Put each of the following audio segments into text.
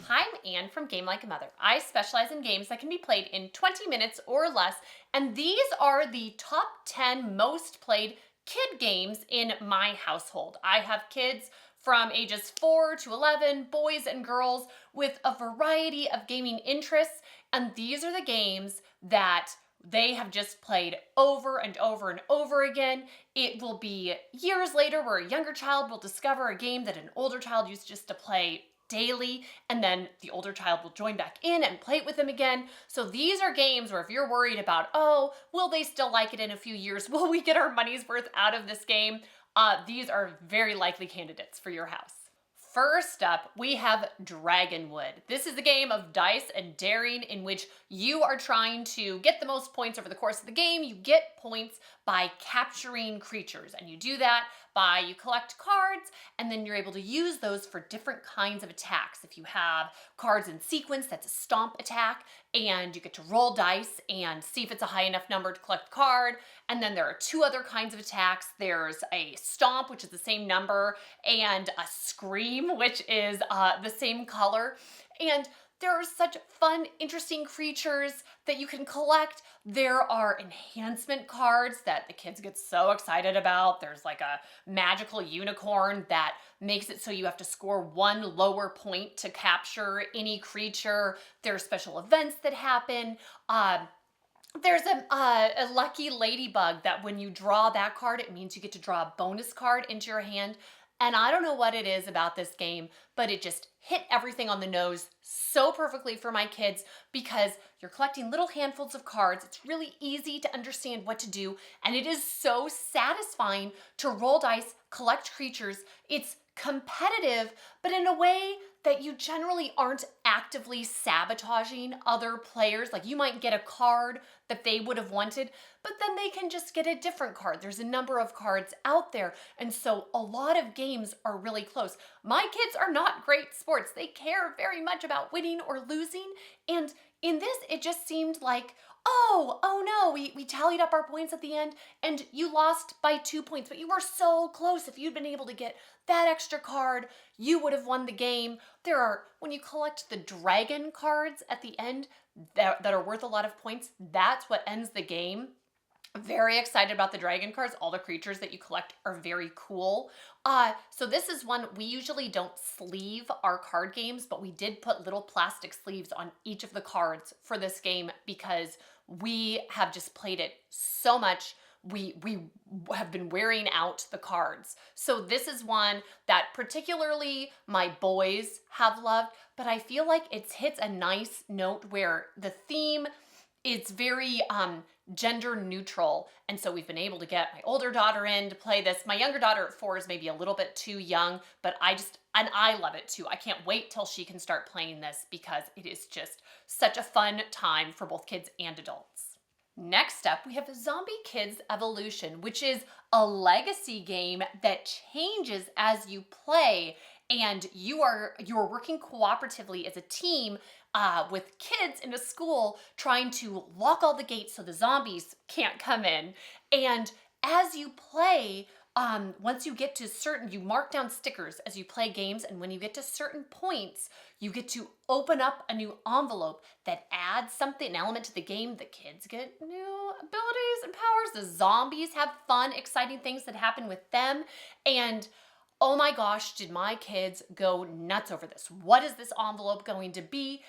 Hi, I'm Anne from Game Like a Mother. I specialize in games that can be played in 20 minutes or less, and these are the top 10 most played kid games in my household. I have kids from ages 4 to 11, boys and girls, with a variety of gaming interests, and these are the games that they have just played over and over and over again. It will be years later where a younger child will discover a game that an older child used just to play daily, and then the older child will join back in and play it with them again. So these are games where if you're worried about, oh, will they still like it in a few years? Will we get our money's worth out of this game? These are very likely candidates for your house. First up, we have Dragonwood. This is a game of dice and daring in which you are trying to get the most points over the course of the game. You get points by capturing creatures, and you do that by you collect cards, and then you're able to use those for different kinds of attacks. If you have cards in sequence, that's a stomp attack, and you get to roll dice and see if it's a high enough number to collect a card. And then there are two other kinds of attacks. There's a stomp, which is the same number, and a scream, which is the same color. And there are such fun, interesting creatures that you can collect. There are enhancement cards that the kids get so excited about. There's like a magical unicorn that makes it so you have to score one lower point to capture any creature. There are special events that happen. There's a lucky ladybug that when you draw that card, it means you get to draw a bonus card into your hand. And I don't know what it is about this game, but it just hit everything on the nose so perfectly for my kids because you're collecting little handfuls of cards. It's really easy to understand what to do, and it is so satisfying to roll dice, collect creatures. It's competitive, but in a way that you generally aren't actively sabotaging other players. Like you might get a card that they would have wanted, but then they can just get a different card. There's a number of cards out there. And so a lot of games are really close. My kids are not great sports. They care very much about winning or losing. And in this, it just seemed like, oh no, we tallied up our points at the end and you lost by 2 points, but you were so close. If you'd been able to get that extra card, you would have won the game. When you collect the dragon cards at the end that are worth a lot of points, that's what ends the game. Very excited about the dragon cards. All the creatures that you collect are very cool. So this is one, we usually don't sleeve our card games, but we did put little plastic sleeves on each of the cards for this game because we have just played it so much. We have been wearing out the cards. So this is one that particularly my boys have loved, but I feel like it hits a nice note where the theme is very gender neutral. And so we've been able to get my older daughter in to play this. My younger daughter at 4 is maybe a little bit too young, but I love it too. I can't wait till she can start playing this because it is just such a fun time for both kids and adults. Next up, we have Zombie Kidz Evolution, which is a legacy game that changes as you play, and you're working cooperatively as a team with kids in a school trying to lock all the gates so the zombies can't come in. And as you play, once you get to you mark down stickers as you play games, and when you get to certain points, you get to open up a new envelope that adds something, an element to the game. The kids get new abilities and powers. The zombies have fun, exciting things that happen with them. And oh my gosh, did my kids go nuts over this. What is this envelope going to be?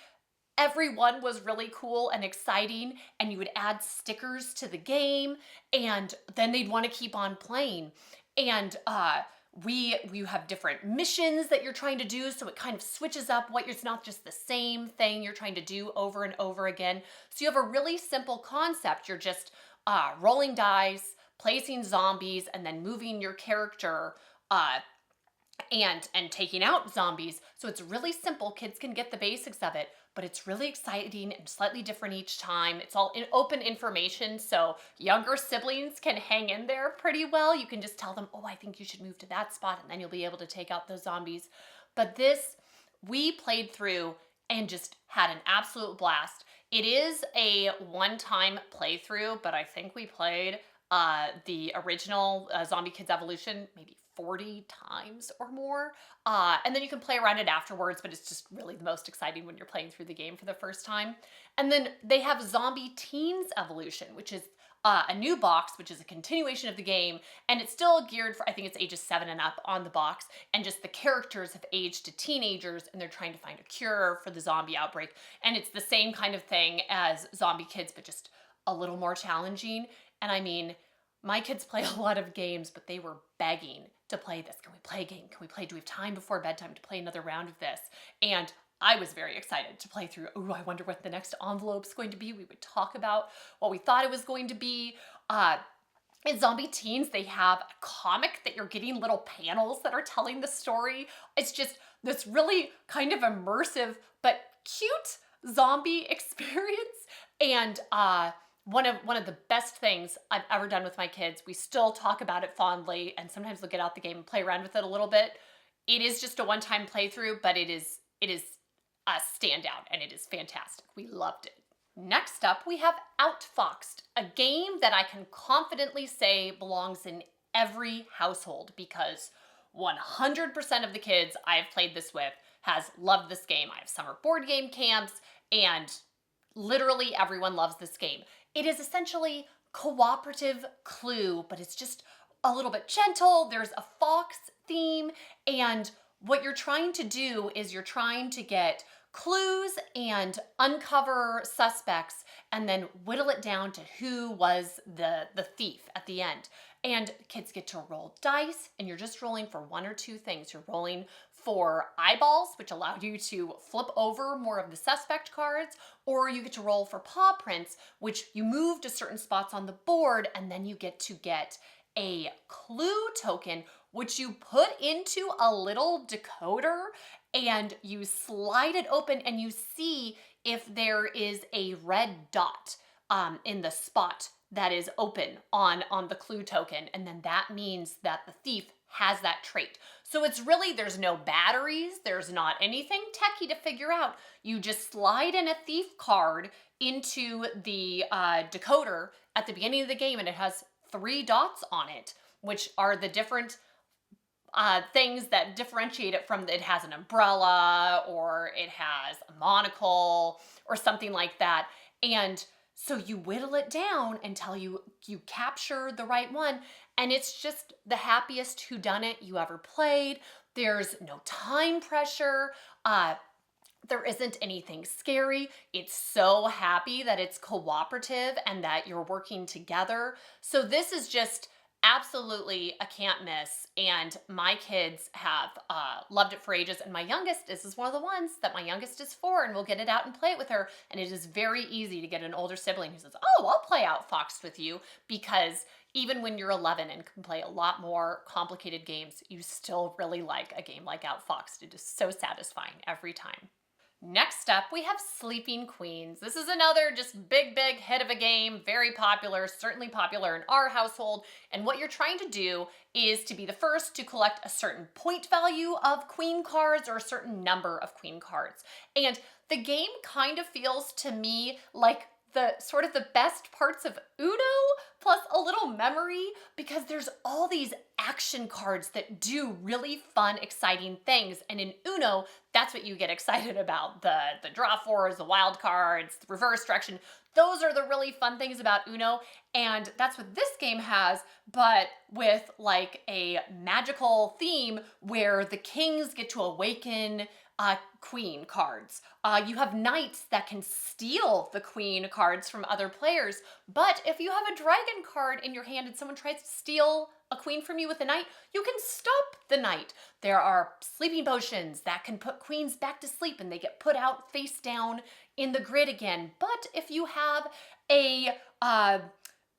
Everyone was really cool and exciting, and you would add stickers to the game, and then they'd want to keep on playing. And you have different missions that you're trying to do, so it kind of switches up it's not just the same thing you're trying to do over and over again. So you have a really simple concept. You're just rolling dice, placing zombies, and then moving your character and taking out zombies. So it's really simple. Kids can get the basics of it, but it's really exciting and slightly different each time. It's all in open information, so younger siblings can hang in there pretty well. You can just tell them, oh, I think you should move to that spot, and then you'll be able to take out those zombies. But this, we played through and just had an absolute blast. It is a one-time playthrough, but I think we played the original Zombie Kidz Evolution maybe 40 times or more. And then you can play around it afterwards, but it's just really the most exciting when you're playing through the game for the first time. And then they have Zombie Teens Evolution, which is a new box, which is a continuation of the game, and it's still geared for, I think it's ages 7 and up on the box, and just the characters have aged to teenagers, and they're trying to find a cure for the zombie outbreak, and it's the same kind of thing as Zombie Kids, but just a little more challenging. And I mean, my kids play a lot of games, but they were begging to play this. Can we play a game? Can we play? Do we have time before bedtime to play another round of this? And I was very excited to play through. Oh, I wonder what the next envelope's going to be. We would talk about what we thought it was going to be. In Zombie Teens, they have a comic that you're getting little panels that are telling the story. It's just this really kind of immersive but cute zombie experience. And one of the best things I've ever done with my kids. We still talk about it fondly, and sometimes we'll get out the game and play around with it a little bit. It is just a one-time playthrough, but it is a standout, and it is fantastic. We loved it. Next up, we have Outfoxed, a game that I can confidently say belongs in every household because 100% of the kids I've played this with has loved this game. I have summer board game camps, and literally everyone loves this game. It is essentially cooperative Clue, but it's just a little bit gentle. There's a fox theme, and what you're trying to do is you're trying to get clues and uncover suspects and then whittle it down to who was the thief at the end. And kids get to roll dice, and you're just rolling for one or two things. You're rolling for eyeballs, which allow you to flip over more of the suspect cards, or you get to roll for paw prints, which you move to certain spots on the board, and then you get to get a clue token, which you put into a little decoder, and you slide it open, and you see if there is a red dot in the spot that is open on the clue token, and then that means that the thief has that trait. So it's really, there's no batteries, there's not anything techie to figure out. You just slide in a thief card into the decoder at the beginning of the game, and it has 3 dots on it, which are the different things that differentiate it from, it has an umbrella, or it has a monocle, or something like that. And so you whittle it down until you capture the right one, and it's just the happiest whodunit you ever played. There's no time pressure. There isn't anything scary. It's so happy that it's cooperative and that you're working together. So this is just absolutely a can't miss, and my kids have loved it for ages. And my youngest, this is one of the ones that my youngest is 4, and we'll get it out and play it with her, and it is very easy to get an older sibling who says, oh, I'll play Outfoxed with you, because even when you're 11 and can play a lot more complicated games, you still really like a game like Outfoxed. It is so satisfying every time. Next up, we have Sleeping Queens. This is another just big hit of a game, very popular, certainly popular in our household. And what you're trying to do is to be the first to collect a certain point value of queen cards or a certain number of queen cards. And the game kind of feels to me like the sort of the best parts of Uno plus a little memory, because there's all these action cards that do really fun, exciting things. And in Uno, that's what you get excited about. The draw fours, the wild cards, the reverse direction. Those are the really fun things about Uno. And that's what this game has, but with like a magical theme where the kings get to awaken queen cards. You have knights that can steal the queen cards from other players, but if you have a dragon card in your hand and someone tries to steal a queen from you with a knight, you can stop the knight. There are sleeping potions that can put queens back to sleep, and they get put out face down in the grid again. But if you have a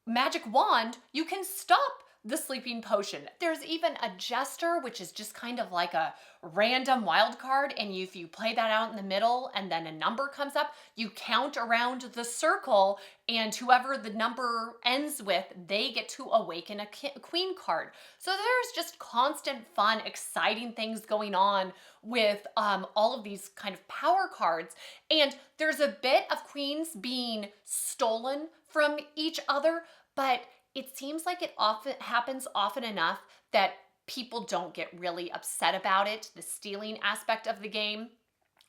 magic wand, you can stop the sleeping potion. There's even a jester, which is just kind of like a random wild card, and if you play that out in the middle and then a number comes up, you count around the circle, and whoever the number ends with, they get to awaken a queen card. So there's just constant fun, exciting things going on with all of these kind of power cards, and there's a bit of queens being stolen from each other, but it seems like it often happens often enough that people don't get really upset about it, the stealing aspect of the game.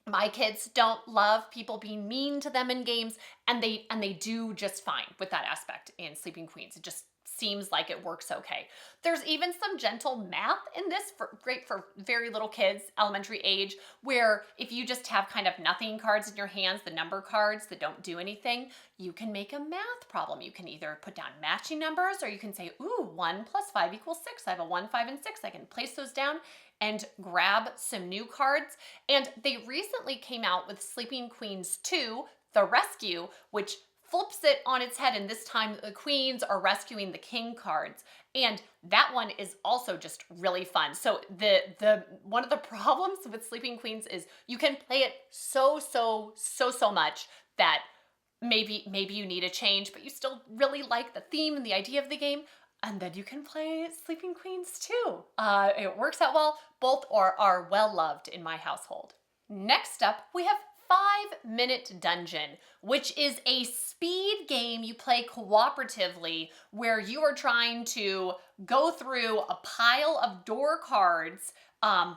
My kids don't love people being mean to them in games, and they do just fine with that aspect in Sleeping Queens. It just seems like it works okay. There's even some gentle math in this, great for very little kids, elementary age, where if you just have kind of nothing cards in your hands, the number cards that don't do anything, you can make a math problem. You can either put down matching numbers, or you can say, ooh, 1 + 5 = 6. I have a 1, 5, and 6. I can place those down and grab some new cards. And they recently came out with Sleeping Queens 2, The Rescue, which flips it on its head, and this time the queens are rescuing the king cards. And that one is also just really fun. So the one of the problems with Sleeping Queens is you can play it so much that maybe you need a change, but you still really like the theme and the idea of the game. And then you can play Sleeping Queens too. It works out well. Both are well loved in my household. Next up, we have 5-Minute Dungeon, which is a speed game you play cooperatively where you are trying to go through a pile of door cards,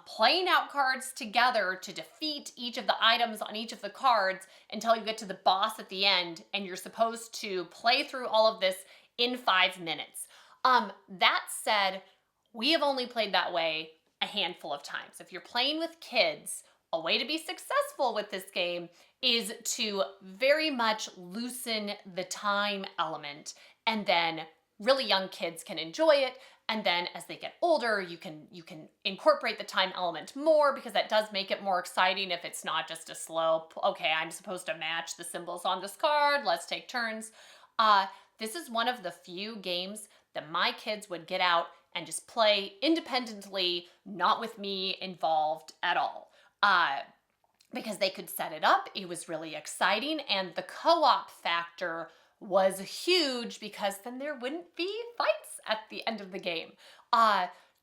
playing out cards together to defeat each of the items on each of the cards until you get to the boss at the end, and you're supposed to play through all of this in 5 minutes. That said, we have only played that way a handful of times. If you're playing with kids, a way to be successful with this game is to very much loosen the time element, and then really young kids can enjoy it. And then as they get older, you can incorporate the time element more, because that does make it more exciting if it's not just a slow, okay, I'm supposed to match the symbols on this card, let's take turns. This is one of the few games that my kids would get out and just play independently, not with me involved at all. Because they could set it up. It was really exciting, and the co-op factor was huge, because then there wouldn't be fights at the end of the game.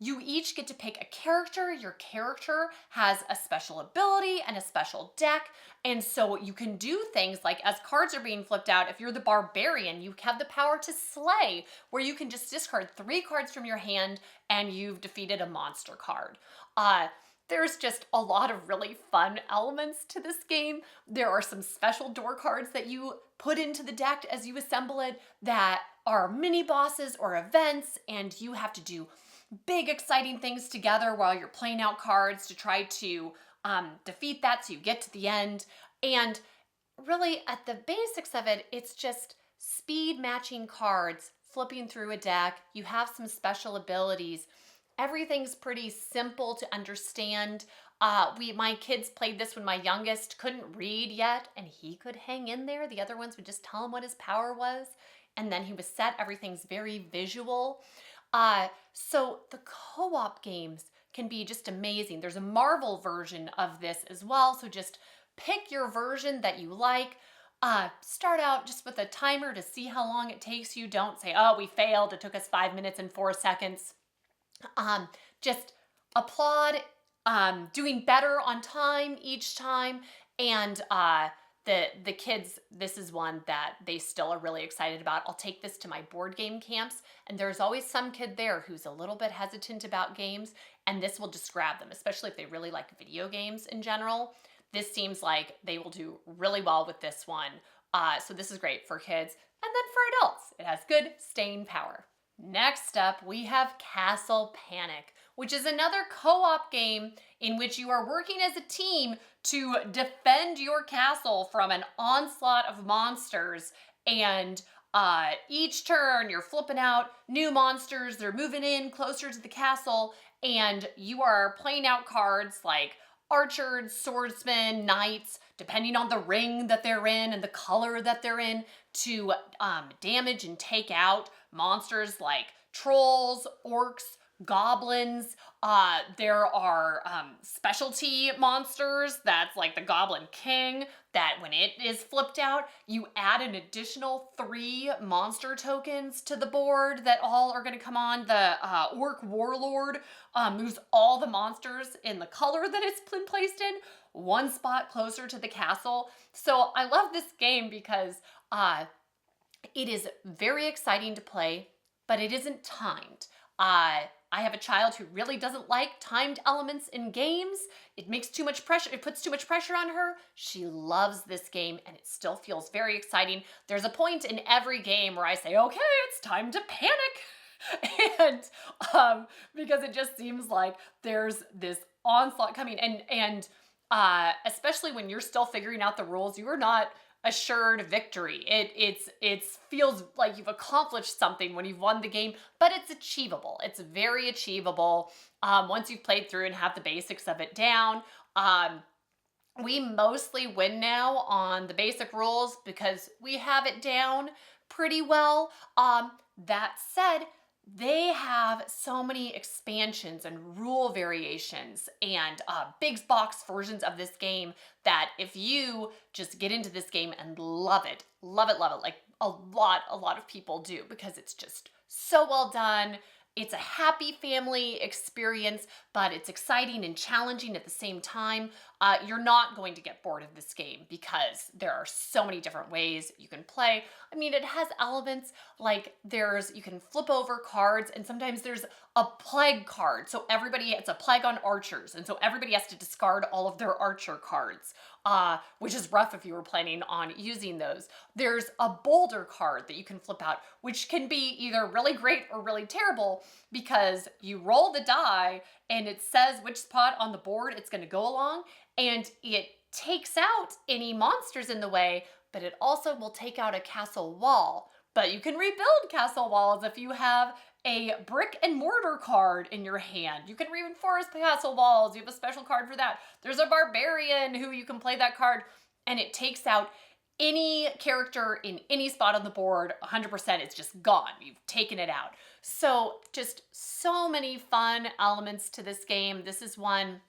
You each get to pick a character. Your character has a special ability and a special deck, and so you can do things like, as cards are being flipped out, if you're the barbarian, you have the power to slay, where you can just discard 3 cards from your hand and you've defeated a monster card. There's just a lot of really fun elements to this game. There are some special door cards that you put into the deck as you assemble it that are mini bosses or events, and you have to do big exciting things together while you're playing out cards to try to defeat that so you get to the end. And really, at the basics of it, it's just speed matching cards, flipping through a deck. You have some special abilities. Everything's pretty simple to understand. My kids played this when my youngest couldn't read yet, and he could hang in there. The other ones would just tell him what his power was, and then he was set. Everything's very visual. So the co-op games can be just amazing. There's a Marvel version of this as well, so just pick your version that you like. Start out just with a timer to see how long it takes you. Don't say, oh, we failed, it took us 5 minutes and 4 seconds. Just applaud doing better on time each time. And the kids, this is one that they still are really excited about. I'll take this to my board game camps, and there's always some kid there who's a little bit hesitant about games, and this will just grab them, especially if they really like video games in general. This seems like they will do really well with this one. So this is great for kids, and then for adults. It has good staying power. Next up, we have Castle Panic, which is another co-op game in which you are working as a team to defend your castle from an onslaught of monsters. And each turn, you're flipping out new monsters. They're moving in closer to the castle, and you are playing out cards like archers, swordsmen, knights, depending on the ring that they're in and the color that they're in, to damage and take out monsters like trolls, orcs, goblins. There are specialty monsters that's like the Goblin King, that when it is flipped out, you add an additional 3 monster tokens to the board that all are going to come on. The Orc Warlord moves all the monsters in the color that it's been placed in, 1 spot closer to the castle. So I love this game because it is very exciting to play, but it isn't timed. I have a child who really doesn't like timed elements in games. It makes too much pressure, it puts too much pressure on her. She loves this game and it still feels very exciting. There's a point in every game where I say, okay, it's time to panic. And because it just seems like there's this onslaught coming, and especially when you're still figuring out the rules, you are not assured victory. It feels like you've accomplished something when you've won the game, but it's achievable. It's very achievable once you've played through and have the basics of it down. We mostly win now on the basic rules because we have it down pretty well. That said, they have so many expansions and rule variations and big box versions of this game that if you just get into this game and love it, like a lot of people do, because it's just so well done. It's a happy family experience, but it's exciting and challenging at the same time. You're not going to get bored of this game because there are so many different ways you can play. I mean, it has elements like you can flip over cards, and sometimes there's a plague card. So it's a plague on archers, and so everybody has to discard all of their archer cards, which is rough if you were planning on using those. There's a boulder card that you can flip out, which can be either really great or really terrible because you roll the die and it says which spot on the board it's going to go along, and it takes out any monsters in the way, but it also will take out a castle wall. But you can rebuild castle walls if you have a brick and mortar card in your hand. You can reinforce castle walls. You have a special card for that. There's a barbarian who you can play that card, and it takes out any character in any spot on the board. 100%, it's just gone. You've taken it out. So just so many fun elements to this game. This is one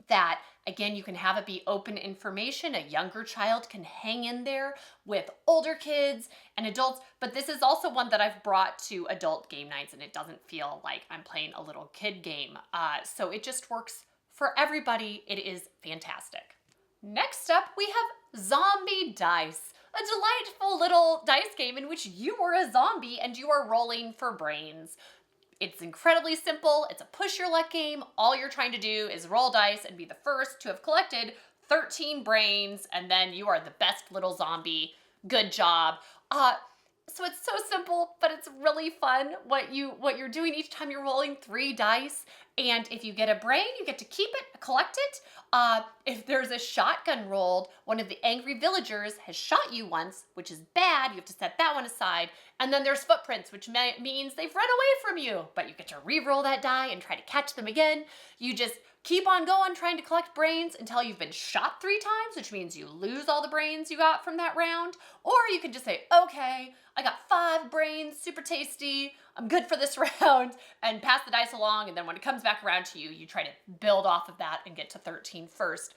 that, again, you can have it be open information. A younger child can hang in there with older kids and adults, but this is also one that I've brought to adult game nights, and it doesn't feel like I'm playing a little kid game. So it just works for everybody. It is fantastic. Next up, we have Zombie Dice, a delightful little dice game in which you are a zombie and you are rolling for brains. It's incredibly simple. It's a push your luck game. All you're trying to do is roll dice and be the first to have collected 13 brains, and then you are the best little zombie. Good job. So it's so simple, but it's really fun what you're doing each time you're rolling 3 dice. And if you get a brain, you get to keep it, collect it. If there's a shotgun rolled, one of the angry villagers has shot you once, which is bad. You have to set that one aside. And then there's footprints, which means they've run away from you, but you get to re-roll that die and try to catch them again. You just keep on going, trying to collect brains until you've been shot 3 times, which means you lose all the brains you got from that round. Or you can just say, okay, I got 5 brains, super tasty, I'm good for this round, and pass the dice along, and then when it comes back around to you, you try to build off of that and get to 13 first.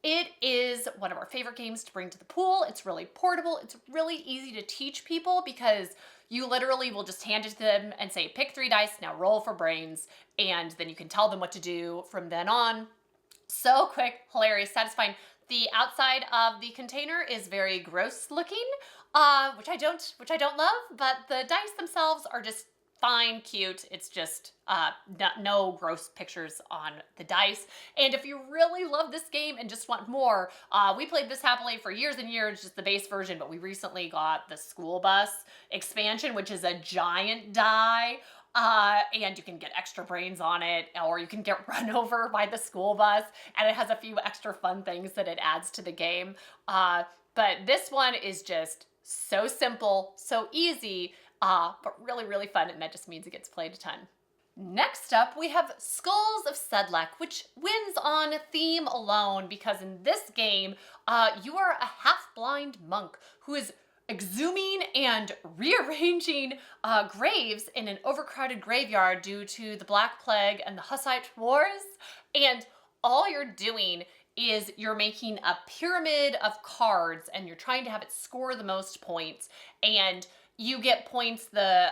It is one of our favorite games to bring to the pool. It's really portable. It's really easy to teach people because you literally will just hand it to them and say, pick 3 dice, now roll for brains, and then you can tell them what to do from then on. So quick, hilarious, satisfying. The outside of the container is very gross looking, which I don't love, but the dice themselves are just fine, cute. It's just no gross pictures on the dice. And if you really love this game and just want more, we played this happily for years and years, just the base version, but we recently got the school bus expansion, which is a giant die. And you can get extra brains on it, or you can get run over by the school bus, and it has a few extra fun things that it adds to the game. But this one is just so simple, so easy, but really, really fun, and that just means it gets played a ton. Next up, we have Skulls of Sedlec, which wins on theme alone, because in this game, you are a half-blind monk who is exhuming and rearranging graves in an overcrowded graveyard due to the Black Plague and the Hussite Wars. And all you're doing is you're making a pyramid of cards, and you're trying to have it score the most points. And you get points. The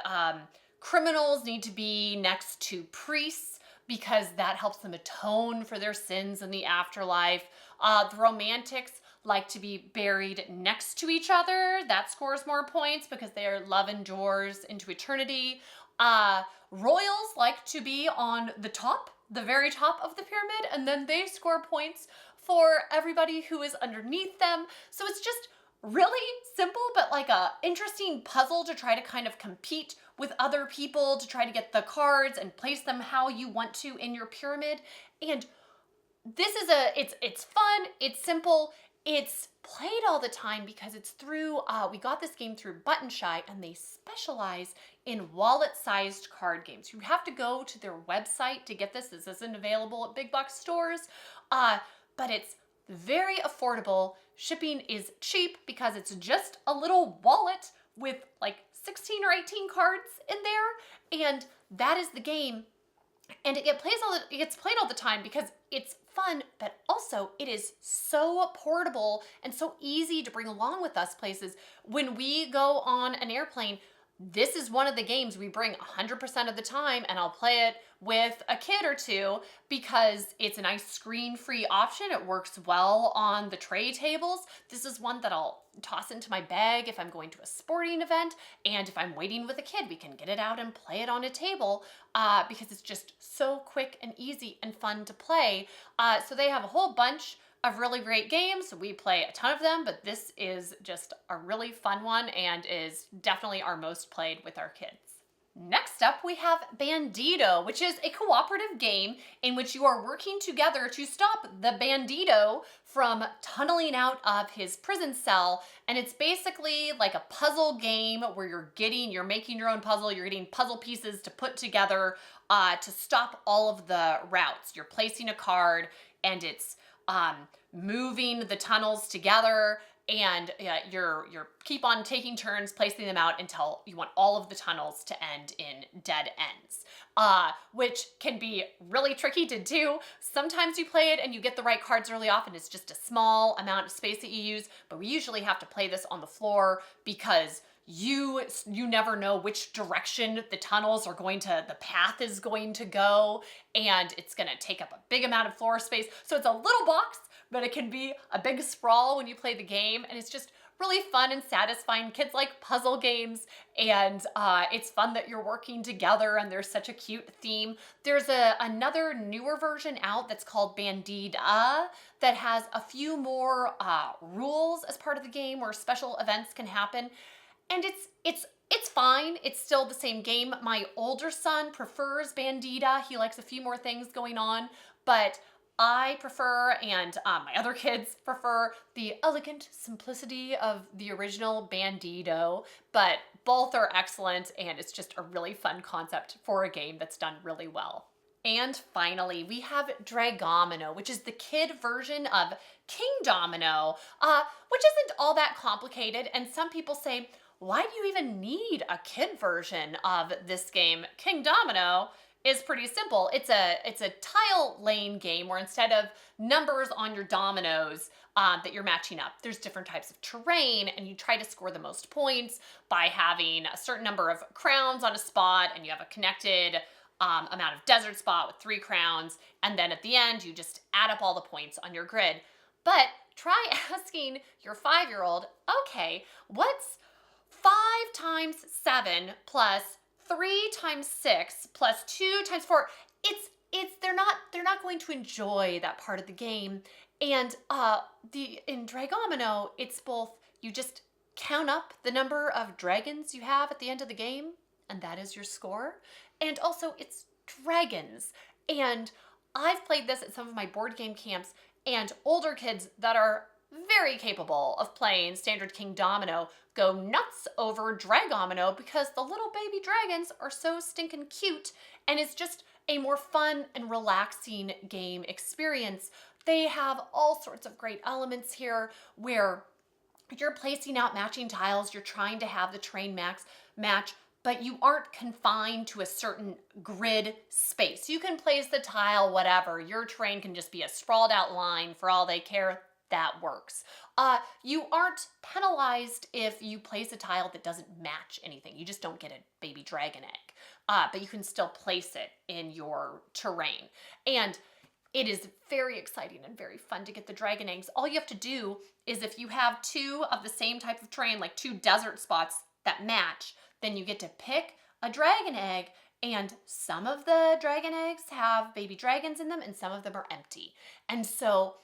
criminals need to be next to priests because that helps them atone for their sins in the afterlife. The romantics like to be buried next to each other. That scores more points because their love endures into eternity. Royals like to be on the top, the very top of the pyramid, and then they score points for everybody who is underneath them. So it's just really simple, but like a interesting puzzle to try to kind of compete with other people to try to get the cards and place them how you want to in your pyramid. And this is it's fun, it's simple, it's played all the time because it's through, we got this game through Button Shy, and they specialize in wallet-sized card games. You have to go to their website to get this. This isn't available at big box stores, but it's very affordable. Shipping is cheap because it's just a little wallet with like 16 or 18 cards in there, and that is the game. And it gets played all the time because it's fun, but also it is so portable and so easy to bring along with us places. When we go on an airplane, this is one of the games we bring 100% of the time, and I'll play it with a kid or two because it's a nice screen-free option. It works well on the tray tables. This is one that I'll toss into my bag if I'm going to a sporting event, and if I'm waiting with a kid, we can get it out and play it on a table because it's just so quick and easy and fun to play. So they have a whole bunch of really great games. We play a ton of them, but this is just a really fun one and is definitely our most played with our kids. Next up, we have Bandido, which is a cooperative game in which you are working together to stop the Bandido from tunneling out of his prison cell. And it's basically like a puzzle game where you're making your own puzzle, you're getting puzzle pieces to put together to stop all of the routes. You're placing a card, and it's moving the tunnels together, and you're keep on taking turns placing them out until you want all of the tunnels to end in dead ends, which can be really tricky to do. Sometimes you play it and you get the right cards early off, and it's just a small amount of space that you use, but we usually have to play this on the floor because you never know which direction the path is going to go, and it's going to take up a big amount of floor space. So it's a little box, but it can be a big sprawl when you play the game, and it's just really fun and satisfying. Kids like puzzle games, and it's fun that you're working together, and there's such a cute theme. There's another newer version out that's called Bandido that has a few more rules as part of the game where special events can happen. And it's fine. It's still the same game. My older son prefers Bandido. He likes a few more things going on, but I prefer, and my other kids prefer, the elegant simplicity of the original Bandido, but both are excellent, and it's just a really fun concept for a game that's done really well. And finally, we have Dragomino, which is the kid version of King Domino, which isn't all that complicated, and some people say, why do you even need a kid version of this game? King Domino is pretty simple. It's a tile laying game where instead of numbers on your dominoes that you're matching up, there's different types of terrain, and you try to score the most points by having a certain number of crowns on a spot, and you have a connected amount of desert spot with 3 crowns, and then at the end you just add up all the points on your grid. But try asking your 5-year-old, okay, what's 5 times 7 plus 3 times 6 plus 2 times 4? They're not going to enjoy that part of the game. And in Dragomino, it's both, you just count up the number of dragons you have at the end of the game, and that is your score. And also it's dragons. And I've played this at some of my board game camps, and older kids that are very capable of playing standard King Domino go nuts over Dragomino because the little baby dragons are so stinking cute, and it's just a more fun and relaxing game experience. They have all sorts of great elements here where you're placing out matching tiles, you're trying to have the train match, but you aren't confined to a certain grid space. You can place the tile whatever. Your terrain can just be a sprawled out line for all they care. That works. You aren't penalized if you place a tile that doesn't match anything. You just don't get a baby dragon egg, but you can still place it in your terrain. And it is very exciting and very fun to get the dragon eggs. All you have to do is, if you have 2 of the same type of terrain, like 2 desert spots that match, then you get to pick a dragon egg, and some of the dragon eggs have baby dragons in them and some of them are empty. And so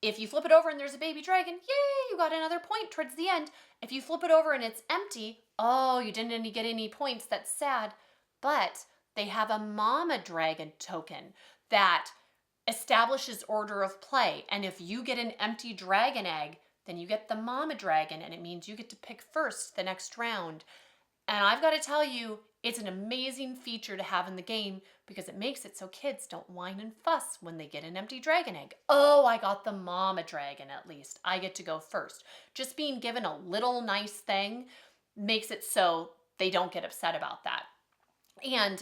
if you flip it over and there's a baby dragon, yay, you got another point towards the end. If you flip it over and it's empty, oh, you didn't get any points, that's sad. But they have a mama dragon token that establishes order of play. And if you get an empty dragon egg, then you get the mama dragon, and it means you get to pick first the next round. And I've got to tell you, it's an amazing feature to have in the game because it makes it so kids don't whine and fuss when they get an empty dragon egg. Oh, I got the mama dragon at least. I get to go first. Just being given a little nice thing makes it so they don't get upset about that. And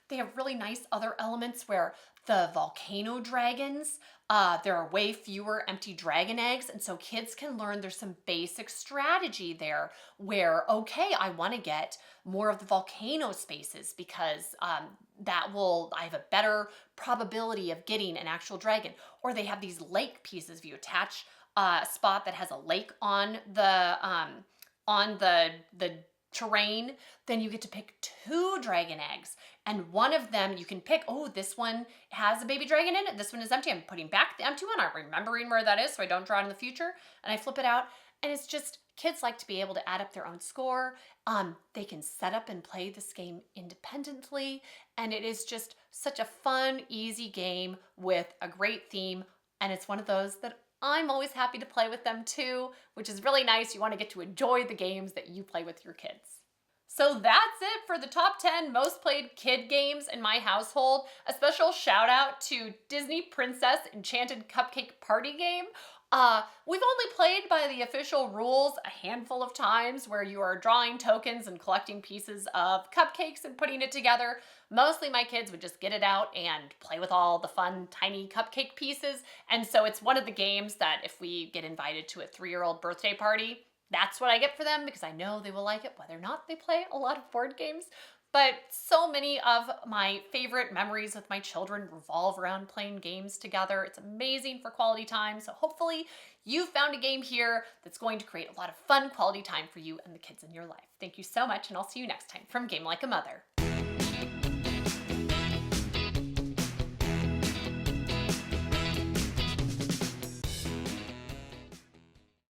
they have really nice other elements where the volcano dragons, there are way fewer empty dragon eggs, and so kids can learn there's some basic strategy there where, okay, I want to get more of the volcano spaces because I have a better probability of getting an actual dragon. Or they have these lake pieces. If you attach a spot that has a lake on the terrain, then you get to pick 2 dragon eggs. And one of them you can pick, oh, this one has a baby dragon in it, this one is empty. I'm putting back the empty one. I'm remembering where that is so I don't draw it in the future. And I flip it out. And it's just, kids like to be able to add up their own score. They can set up and play this game independently. And it is just such a fun, easy game with a great theme. And it's one of those that I'm always happy to play with them too, which is really nice. You want to get to enjoy the games that you play with your kids. So that's it for the top 10 most played kid games in my household. A special shout out to Disney Princess Enchanted Cupcake Party Game. We've only played by the official rules a handful of times where you are drawing tokens and collecting pieces of cupcakes and putting it together. Mostly my kids would just get it out and play with all the fun tiny cupcake pieces. And so it's one of the games that if we get invited to a 3-year-old birthday party, that's what I get for them because I know they will like it whether or not they play a lot of board games. But so many of my favorite memories with my children revolve around playing games together. It's amazing for quality time. So hopefully you found a game here that's going to create a lot of fun quality time for you and the kids in your life. Thank you so much, and I'll see you next time from Game Like a Mother.